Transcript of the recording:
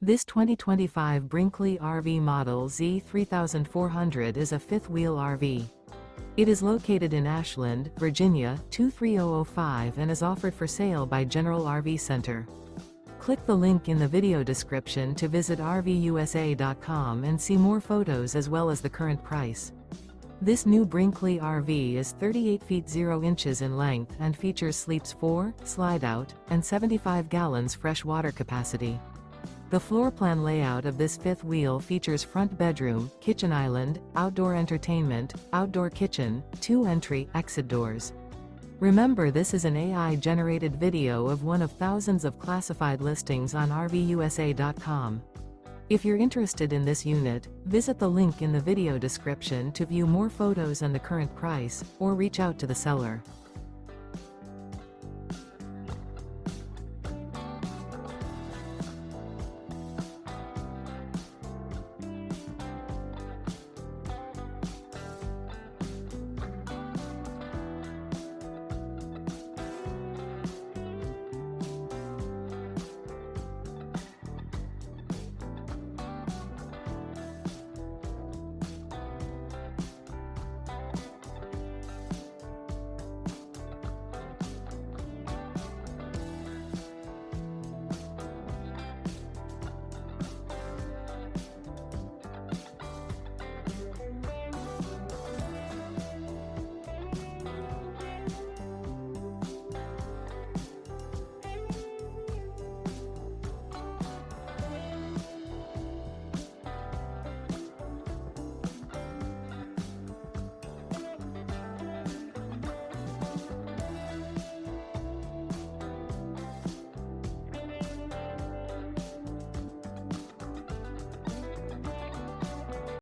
This 2025 Brinkley RV Model Z 3400 is a fifth-wheel RV. It is located in Ashland, Virginia, 23005 and is offered for sale by General RV Center. Click the link in the video description to visit RVUSA.com and see more photos as well as the current price. This new Brinkley RV is 38 feet 0 inches in length and features sleeps 4, slide-out, and 75 gallons fresh water capacity. The floor plan layout of this fifth wheel features front bedroom, kitchen island, outdoor entertainment, outdoor kitchen, 2 entry/exit doors. Remember, this is an AI-generated video of one of thousands of classified listings on RVUSA.com. If you're interested in this unit, visit the link in the video description to view more photos and the current price, or reach out to the seller.